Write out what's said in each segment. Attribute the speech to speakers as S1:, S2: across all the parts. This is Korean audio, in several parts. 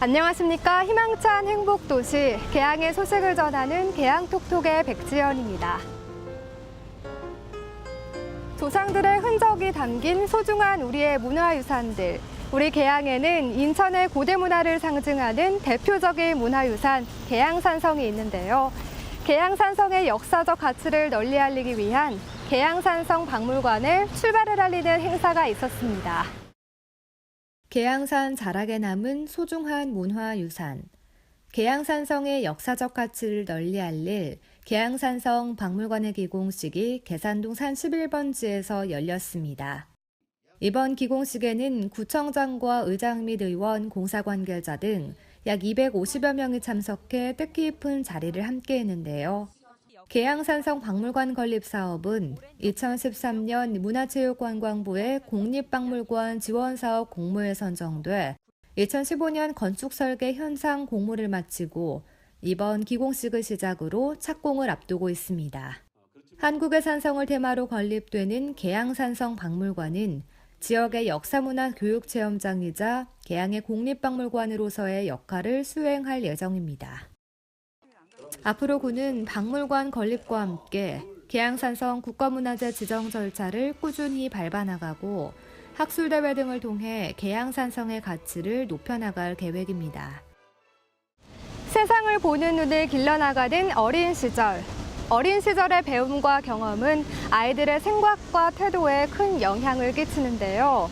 S1: 안녕하십니까. 희망찬 행복도시 계양의 소식을 전하는 계양톡톡의 백지연입니다. 조상들의 흔적이 담긴 소중한 우리의 문화유산들. 우리 계양에는 인천의 고대 문화를 상징하는 대표적인 문화유산 계양산성이 있는데요. 계양산성의 역사적 가치를 널리 알리기 위한 계양산성 박물관의 출발을 알리는 행사가 있었습니다. 계양산 자락에 남은 소중한 문화유산. 계양산성의 역사적 가치를 널리 알릴 계양산성 박물관의 기공식이 계산동 산 11번지에서 열렸습니다. 이번 기공식에는 구청장과 의장 및 의원, 공사 관계자 등 약 250여 명이 참석해 뜻깊은 자리를 함께했는데요. 계양산성 박물관 건립 사업은 2013년 문화체육관광부의 국립박물관 지원사업 공모에 선정돼 2015년 건축설계 현상 공모를 마치고 이번 기공식을 시작으로 착공을 앞두고 있습니다. 한국의 산성을 테마로 건립되는 계양산성 박물관은 지역의 역사문화 교육체험장이자 계양의 국립박물관으로서의 역할을 수행할 예정입니다. 앞으로 군은 박물관 건립과 함께 계양산성 국가문화재 지정 절차를 꾸준히 밟아나가고 학술대회 등을 통해 계양산성의 가치를 높여나갈 계획입니다. 세상을 보는 눈을 길러나가는 어린 시절. 어린 시절의 배움과 경험은 아이들의 생각과 태도에 큰 영향을 끼치는데요.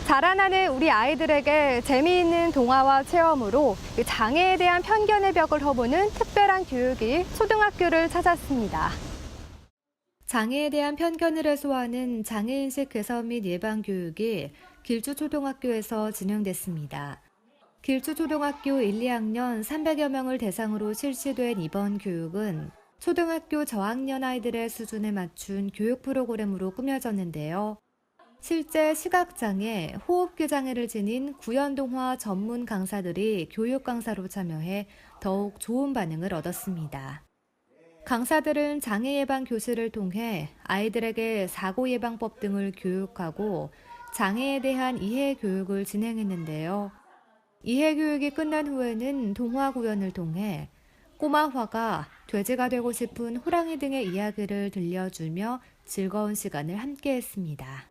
S1: 자라나는 우리 아이들에게 재미있는 동화와 체험으로 장애에 대한 편견의 벽을 허무는 특별한 교육이 초등학교를 찾았습니다. 장애에 대한 편견을 해소하는 장애인식 개선 및 예방 교육이 길주초등학교에서 진행됐습니다. 길주초등학교 1, 2학년 300여 명을 대상으로 실시된 이번 교육은 초등학교 저학년 아이들의 수준에 맞춘 교육 프로그램으로 꾸며졌는데요. 실제 시각장애, 호흡기 장애를 지닌 구연동화 전문 강사들이 교육 강사로 참여해 더욱 좋은 반응을 얻었습니다. 강사들은 장애 예방 교실을 통해 아이들에게 사고 예방법 등을 교육하고 장애에 대한 이해 교육을 진행했는데요. 이해 교육이 끝난 후에는 동화 구연을 통해 꼬마화가 돼지가 되고 싶은 호랑이 등의 이야기를 들려주며 즐거운 시간을 함께했습니다.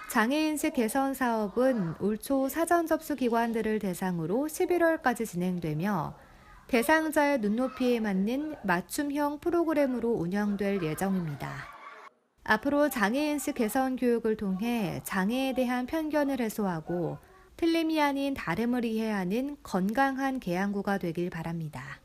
S1: 장애인식 개선 사업은 올 초 사전 접수 기관들을 대상으로 11월까지 진행되며 대상자의 눈높이에 맞는 맞춤형 프로그램으로 운영될 예정입니다. 앞으로 장애인식 개선 교육을 통해 장애에 대한 편견을 해소하고 틀림이 아닌 다름을 이해하는 건강한 계양구가 되길 바랍니다.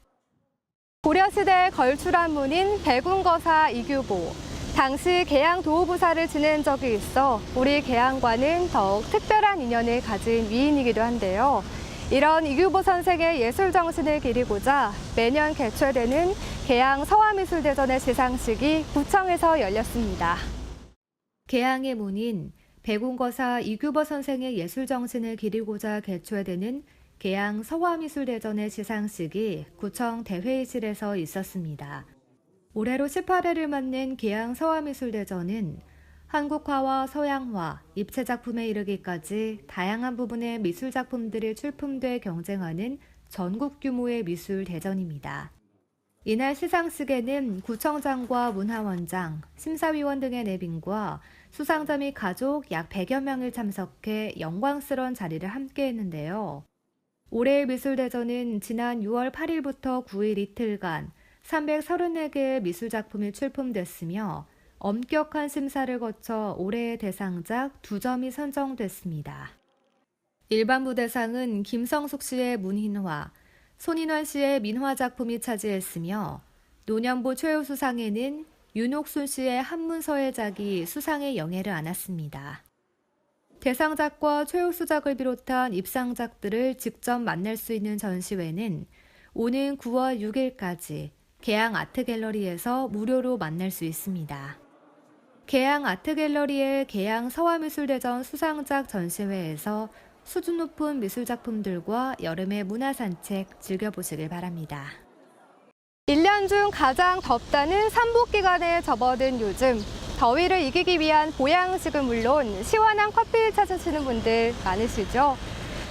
S1: 고려시대에 걸출한 문인 백운거사 이규보. 당시 계양도호부사를 지낸 적이 있어 우리 계양과는 더욱 특별한 인연을 가진 위인이기도 한데요. 이런 이규보 선생의 예술 정신을 기리고자 매년 개최되는 계양 서화미술대전의 시상식이 구청에서 열렸습니다. 계양의 문인 백운거사 이규보 선생의 예술 정신을 기리고자 개최되는 계양 서화미술대전의 시상식이 구청 대회의실에서 있었습니다. 올해로 18회를 맞는 계양 서화미술대전은 한국화와 서양화, 입체작품에 이르기까지 다양한 부분의 미술작품들이 출품돼 경쟁하는 전국 규모의 미술대전입니다. 이날 시상식에는 구청장과 문화원장, 심사위원 등의 내빈과 수상자 및 가족 약 100여 명을 참석해 영광스러운 자리를 함께했는데요. 올해의 미술대전은 지난 6월 8일부터 9일 이틀간 334개의 미술작품이 출품됐으며 엄격한 심사를 거쳐 올해의 대상작 2점이 선정됐습니다. 일반부 대상은 김성숙 씨의 문흰화, 손인환 씨의 민화작품이 차지했으며 노년부 최우수상에는 윤옥순 씨의 한문서예작이 수상의 영예를 안았습니다. 대상작과 최우수작을 비롯한 입상작들을 직접 만날 수 있는 전시회는 오는 9월 6일까지 계양 아트갤러리에서 무료로 만날 수 있습니다. 계양 아트갤러리의 계양 서화미술대전 수상작 전시회에서 수준 높은 미술작품들과 여름의 문화산책 즐겨보시길 바랍니다. 1년 중 가장 덥다는 삼복기간에 접어든 요즘, 더위를 이기기 위한 보양식은 물론 시원한 커피를 찾으시는 분들 많으시죠?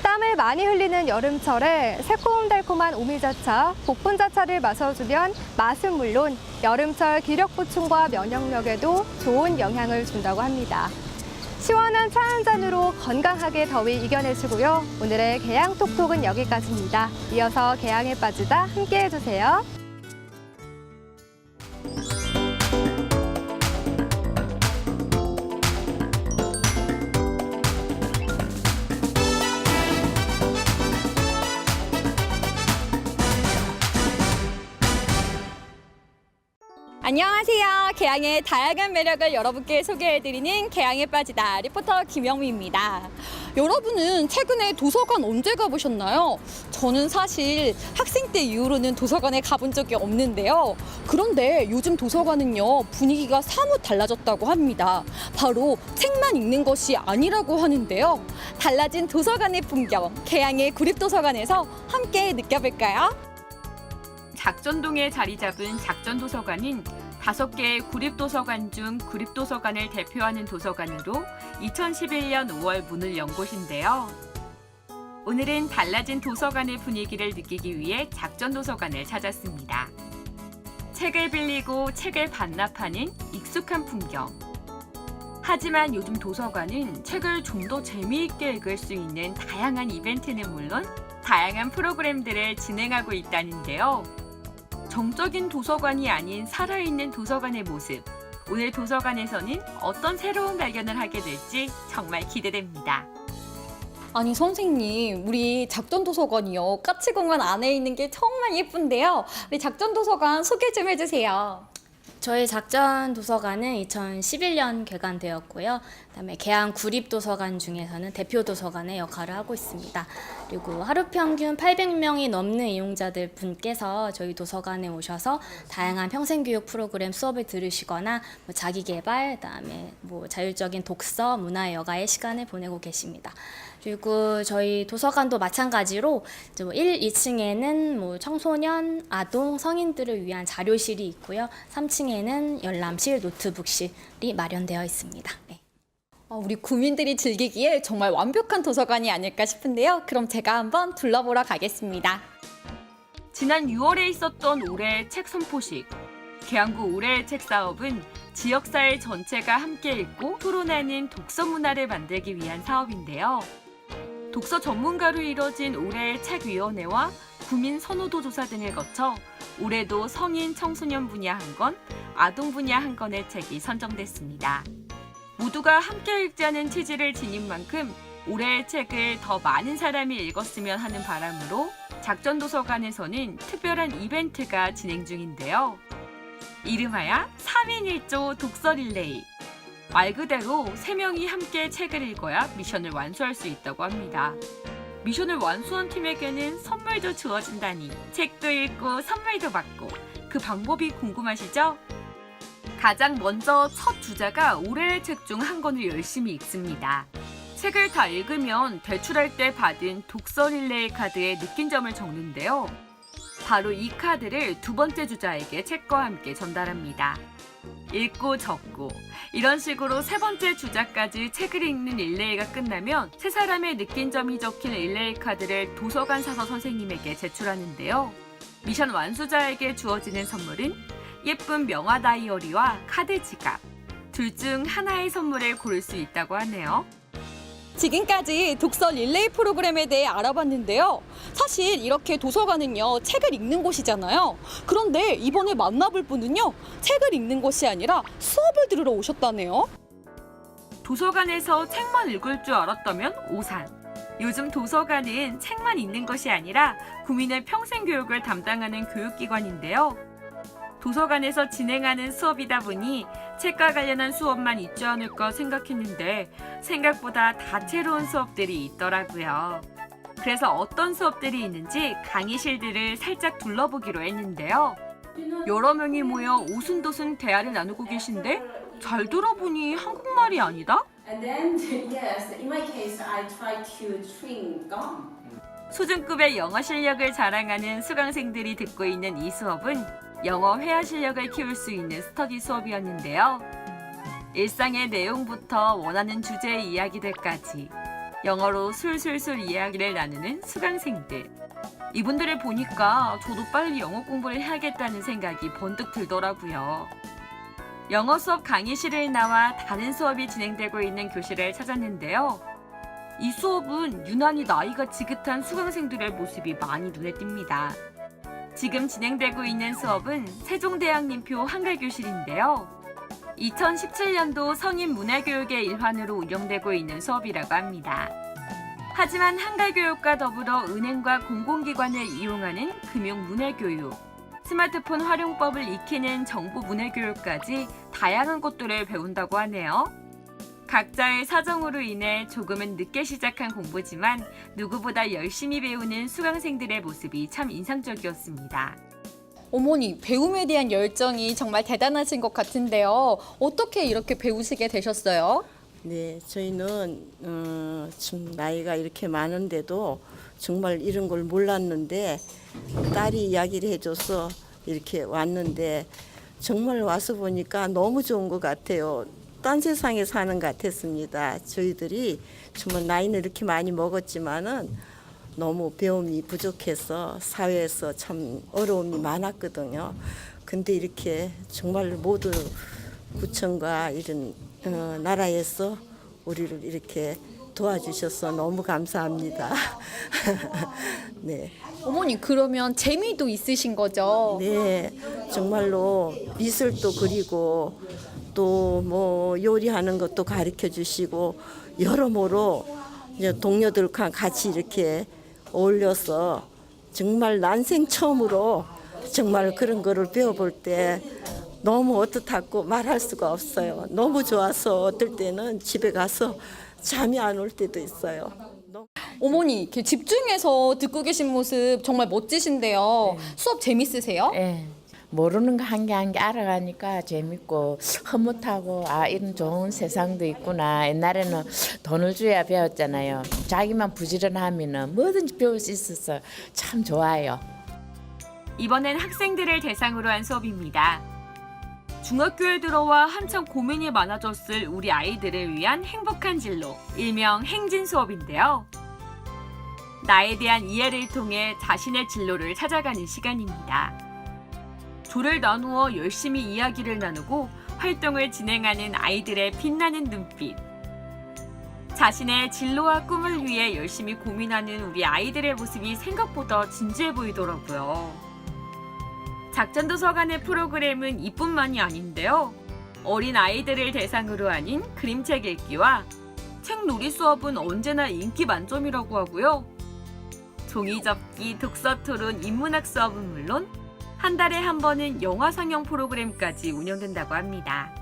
S1: 땀 땀을 많이 흘리는 여름철에 새콤달콤한 오미자차, 복분자차를 마셔주면 맛은 물론 여름철 기력 보충과 면역력에도 좋은 영향을 준다고 합니다. 시원한 차 한 잔으로 건강하게 더위 이겨내시고요. 오늘의 개양 톡톡은 여기까지입니다. 이어서 개양에 빠지다 함께 해주세요.
S2: 안녕하세요. 개양의 다양한 매력을 여러분께 소개해드리는 개양에 빠지다 리포터 김영미입니다. 여러분은 최근에 도서관 언제 가보셨나요? 저는 사실 학생 때 이후로는 도서관에 가본 적이 없는데요. 그런데 요즘 도서관은요, 분위기가 사뭇 달라졌다고 합니다. 바로 책만 읽는 것이 아니라고 하는데요. 달라진 도서관의 풍경, 개양의 구립도서관에서 함께 느껴볼까요?
S3: 작전동에 자리 잡은 작전도서관은 5개의 구립도서관 중 구립도서관을 대표하는 도서관으로 2011년 5월 문을 연 곳인데요. 오늘은 달라진 도서관의 분위기를 느끼기 위해 작전도서관을 찾았습니다. 책을 빌리고 책을 반납하는 익숙한 풍경. 하지만 요즘 도서관은 책을 좀 더 재미있게 읽을 수 있는 다양한 이벤트는 물론 다양한 프로그램들을 진행하고 있다는데요. 정적인 도서관이 아닌 살아있는 도서관의 모습. 오늘 도서관에서는 어떤 새로운 발견을 하게 될지 정말 기대됩니다.
S2: 아니 선생님, 우리 작전도서관이요, 까치공원 안에 있는 게 정말 예쁜데요. 우리 작전도서관 소개 좀 해주세요.
S4: 저희 작전 도서관은 2011년 개관되었고요. 그다음에 개양 구립도서관 중에서는 대표 도서관의 역할을 하고 있습니다. 그리고 하루 평균 800명이 넘는 이용자들 분께서 저희 도서관에 오셔서 다양한 평생교육 프로그램 수업을 들으시거나 자기계발, 그다음에 자율적인 독서, 문화, 여가의 시간을 보내고 계십니다. 그리고 저희 도서관도 마찬가지로 1, 2층에는 청소년, 아동, 성인들을 위한 자료실이 있고요. 3층에는 열람실, 노트북실이 마련되어 있습니다. 네.
S2: 우리 구민들이 즐기기에 정말 완벽한 도서관이 아닐까 싶은데요. 그럼 제가 한번 둘러보러 가겠습니다.
S3: 지난 6월에 있었던 올해의 책 선포식. 계양구 올해의 책 사업은 지역사회 전체가 함께 읽고 토론하는 독서 문화를 만들기 위한 사업인데요. 독서 전문가로 이뤄진 올해의 책위원회와 구민 선호도 조사 등을 거쳐 올해도 성인 청소년 분야 1권, 아동 분야 1권의 책이 선정됐습니다. 모두가 함께 읽자는 취지를 지닌 만큼 올해의 책을 더 많은 사람이 읽었으면 하는 바람으로 작전도서관에서는 특별한 이벤트가 진행 중인데요. 이름하여 3인 1조 독서 릴레이. 말 그대로 3명이 함께 책을 읽어야 미션을 완수할 수 있다고 합니다. 미션을 완수한 팀에게는 선물도 주어진다니 책도 읽고 선물도 받고 그 방법이 궁금하시죠? 가장 먼저 첫 주자가 올해의 책 중 1권을 열심히 읽습니다. 책을 다 읽으면 배출할 때 받은 독서 릴레이 카드에 느낀 점을 적는데요. 바로 이 카드를 두 번째 주자에게 책과 함께 전달합니다. 읽고 적고 이런 식으로 세 번째 주자까지 책을 읽는 릴레이가 끝나면 세 사람의 느낀 점이 적힌 릴레이 카드를 도서관 사서 선생님에게 제출하는데요. 미션 완수자에게 주어지는 선물은 예쁜 명화 다이어리와 카드 지갑. 둘 중 하나의 선물을 고를 수 있다고 하네요.
S2: 지금까지 독서 릴레이 프로그램에 대해 알아봤는데요. 사실 이렇게 도서관은요, 책을 읽는 곳이잖아요. 그런데 이번에 만나볼 분은요, 책을 읽는 곳이 아니라 수업을 들으러 오셨다네요.
S3: 도서관에서 책만 읽을 줄 알았다면 오산. 요즘 도서관은 책만 읽는 것이 아니라 구민의 평생교육을 담당하는 교육기관인데요. 도서관에서 진행하는 수업이다 보니 책과 관련한 수업만 있지 않을까 생각했는데 생각보다 다채로운 수업들이 있더라고요. 그래서 어떤 수업들이 있는지 강의실들을 살짝 둘러보기로 했는데요. 여러 명이 모여 오순도순 대화를 나누고 계신데 잘 들어보니 한국말이 아니다?
S5: And then, yes, in my case, I try to chewing gum.
S3: 수준급의 영어 실력을 자랑하는 수강생들이 듣고 있는 이 수업은 영어 회화 실력을 키울 수 있는 스터디 수업이었는데요. 일상의 내용부터 원하는 주제의 이야기들까지 영어로 술술술 이야기를 나누는 수강생들. 이분들을 보니까 저도 빨리 영어 공부를 해야겠다는 생각이 번뜩 들더라고요. 영어 수업 강의실을 나와 다른 수업이 진행되고 있는 교실을 찾았는데요. 이 수업은 유난히 나이가 지긋한 수강생들의 모습이 많이 눈에 띕니다. 지금 진행되고 있는 수업은 세종대학님표 한글교실인데요. 2017년도 성인 문해교육의 일환으로 운영되고 있는 수업이라고 합니다. 하지만 한글교육과 더불어 은행과 공공기관을 이용하는 금융문해교육, 스마트폰 활용법을 익히는 정보문해교육까지 다양한 것들을 배운다고 하네요. 각자의 사정으로 인해 조금은 늦게 시작한 공부지만 누구보다 열심히 배우는 수강생들의 모습이 참 인상적이었습니다.
S2: 어머니, 배움에 대한 열정이 정말 대단하신 것 같은데요. 어떻게 이렇게 배우시게 되셨어요?
S6: 네, 저희는 지금 나이가 이렇게 많은데도 정말 이런 걸 몰랐는데 딸이 이야기를 해줘서 이렇게 왔는데 정말 와서 보니까 너무 좋은 것 같아요. 딴 세상에 사는 것 같았습니다. 저희들이 정말 나이는 이렇게 많이 먹었지만은 너무 배움이 부족해서 사회에서 참 어려움이 많았거든요. 근데 이렇게 정말 모두 구청과 이런 나라에서 우리를 이렇게 도와주셔서 너무 감사합니다. 네.
S2: 어머니, 그러면 재미도 있으신 거죠?
S6: 네, 정말로 미술도 그리고 또 뭐 요리하는 것도 가르쳐 주시고 여러모로 이제 동료들과 같이 이렇게 어울려서 정말 난생 처음으로 정말 그런 거를 배워볼 때 너무 어떻다고 말할 수가 없어요. 너무 좋아서 어떨 때는 집에 가서 잠이 안 올 때도 있어요.
S2: 어머니, 이렇게 집중해서 듣고 계신 모습 정말 멋지신데요. 수업 재밌으세요?
S7: 예. 모르는 거 한 개 한 개 알아가니까 재밌고 흐뭇하고 아 이런 좋은 세상도 있구나. 옛날에는 돈을 줘야 배웠잖아요. 자기만 부지런하면은 뭐든지 배울 수 있어서 참 좋아요.
S3: 이번엔 학생들을 대상으로 한 수업입니다. 중학교에 들어와 한참 고민이 많아졌을 우리 아이들을 위한 행복한 진로, 일명 행진 수업인데요. 나에 대한 이해를 통해 자신의 진로를 찾아가는 시간입니다. 조를 나누어 열심히 이야기를 나누고 활동을 진행하는 아이들의 빛나는 눈빛. 자신의 진로와 꿈을 위해 열심히 고민하는 우리 아이들의 모습이 생각보다 진지해 보이더라고요. 작전도서관의 프로그램은 이뿐만이 아닌데요. 어린 아이들을 대상으로 하는 그림책 읽기와 책놀이 수업은 언제나 인기 만점이라고 하고요. 종이 접기, 독서 토론, 인문학 수업은 물론 한 달에 한 번은 영화 상영 프로그램까지 운영된다고 합니다.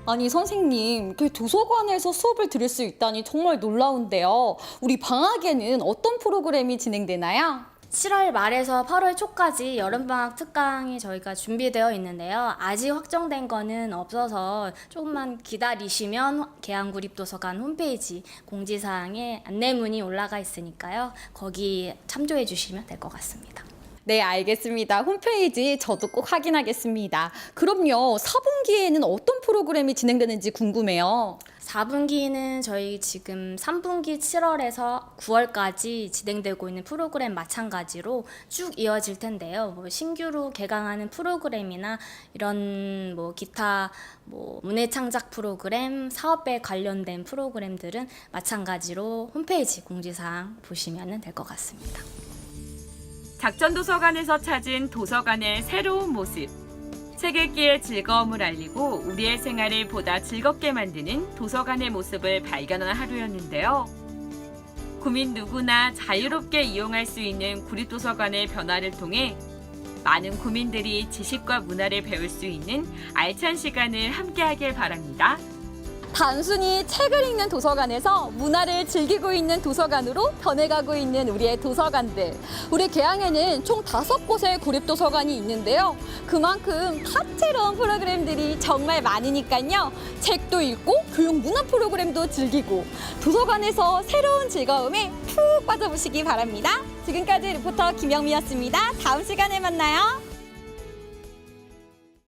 S2: 아니, 선생님, 그 도서관에서 수업을 들을 수 있다니 정말 놀라운데요. 우리 방학에는 어떤 프로그램이 진행되나요?
S4: 7월 말에서 8월 초까지 여름방학 특강이 저희가 준비되어 있는데요. 아직 확정된 거는 없어서 조금만 기다리시면 계양구립도서관 홈페이지 공지사항에 안내문이 올라가 있으니까요. 거기 참조해 주시면 될 것 같습니다.
S2: 네, 알겠습니다. 홈페이지 저도 꼭 확인하겠습니다. 그럼요, 4분기에는 어떤 프로그램이 진행되는지 궁금해요.
S4: 4분기는 저희 지금 3분기 7월에서 9월까지 진행되고 있는 프로그램 마찬가지로 쭉 이어질 텐데요. 뭐 신규로 개강하는 프로그램이나 이런 뭐 기타 뭐 문해 창작 프로그램, 사업에 관련된 프로그램들은 마찬가지로 홈페이지 공지사항 보시면 될 것 같습니다.
S3: 작전도서관에서 찾은 도서관의 새로운 모습. 책 읽기의 즐거움을 알리고 우리의 생활을 보다 즐겁게 만드는 도서관의 모습을 발견한 하루였는데요. 구민 누구나 자유롭게 이용할 수 있는 구립도서관의 변화를 통해 많은 구민들이 지식과 문화를 배울 수 있는 알찬 시간을 함께하길 바랍니다.
S2: 단순히 책을 읽는 도서관에서 문화를 즐기고 있는 도서관으로 변해가고 있는 우리의 도서관들. 우리 계양에는 총 5곳의 구립도서관이 있는데요. 그만큼 다채로운 프로그램들이 정말 많으니까요. 책도 읽고 교육 문화 프로그램도 즐기고 도서관에서 새로운 즐거움에 푹 빠져보시기 바랍니다. 지금까지 리포터 김영미였습니다. 다음 시간에 만나요.